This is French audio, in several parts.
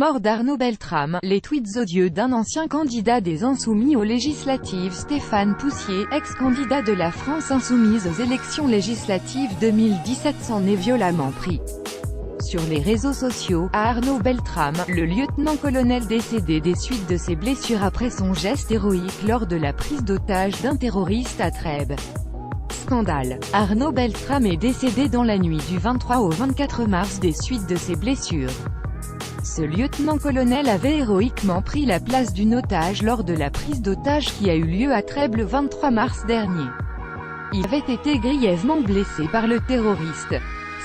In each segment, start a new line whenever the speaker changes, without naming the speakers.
mort d'Arnaud Beltrame, les tweets odieux d'un ancien candidat des Insoumis aux législatives Stéphane Poussier, ex-candidat de la France Insoumise aux élections législatives 2017 s'en est violemment pris. Sur les réseaux sociaux, à Arnaud Beltrame, le lieutenant-colonel décédé des suites de ses blessures après son geste héroïque lors de la prise d'otage d'un terroriste à Trèbes. Scandale. Arnaud Beltrame est décédé dans la nuit du 23 au 24 mars des suites de ses blessures. Ce lieutenant-colonel avait héroïquement pris la place d'une otage lors de la prise d'otage qui a eu lieu à Trèbes le 23 mars dernier. Il avait été grièvement blessé par le terroriste.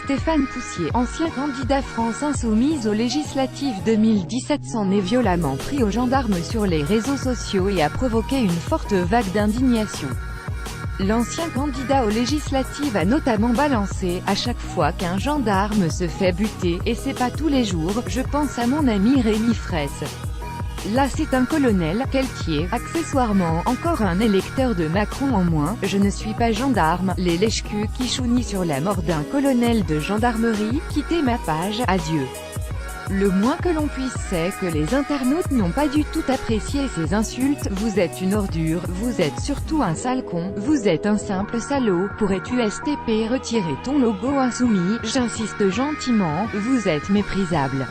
Stéphane Poussier, ancien candidat France Insoumise aux législatives 2017 s'en est violemment pris aux gendarmes sur les réseaux sociaux et a provoqué une forte vague d'indignation. L'ancien candidat aux législatives a notamment balancé « À chaque fois qu'un gendarme se fait buter, et c'est pas tous les jours, je pense à mon ami Rémi Fraisse. Là c'est un colonel, Quelquier, accessoirement encore un électeur de Macron en moins, je ne suis pas gendarme, les lèche-culs qui chounient sur la mort d'un colonel de gendarmerie, quittez ma page, adieu. » Le moins que l'on puisse c'est que les internautes n'ont pas du tout apprécié ces insultes. Vous êtes une ordure, vous êtes surtout un sale con, vous êtes un simple salaud, pourrais-tu STP retirer ton logo insoumis, j'insiste gentiment, vous êtes méprisable.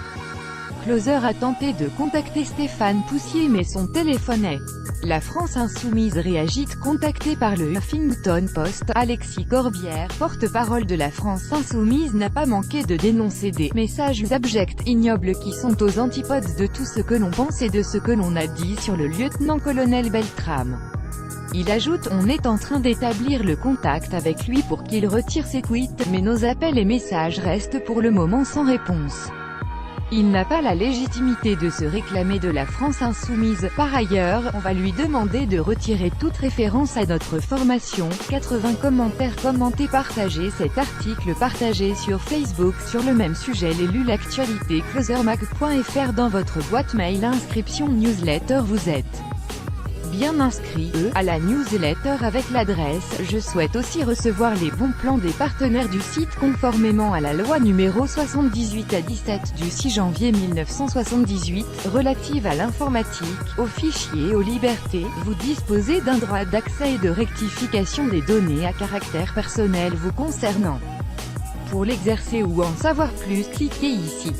Closer a tenté de contacter Stéphane Poussier mais son téléphone est. La France Insoumise réagit. Contacté par le Huffington Post, Alexis Corbière, porte-parole de la France Insoumise n'a pas manqué de dénoncer des messages abjects, ignobles qui sont aux antipodes de tout ce que l'on pense et de ce que l'on a dit sur le lieutenant-colonel Beltrame. Il ajoute « On est en train d'établir le contact avec lui pour qu'il retire ses tweets, mais nos appels et messages restent pour le moment sans réponse. » Il n'a pas la légitimité de se réclamer de la France Insoumise. Par ailleurs, on va lui demander de retirer toute référence à notre formation. 80 commentaires commentés. Partagez cet article partagé sur Facebook. Sur le même sujet, l'élu l'actualité closermag.fr dans votre boîte mail. Inscription newsletter. Vous êtes bien inscrit à la newsletter avec l'adresse. Je souhaite aussi recevoir les bons plans des partenaires du site conformément à la loi numéro 78/17 du 6 janvier 1978, relative à l'informatique, aux fichiers et aux libertés. Vous disposez d'un droit d'accès et de rectification des données à caractère personnel vous concernant. Pour l'exercer ou en savoir plus, cliquez ici.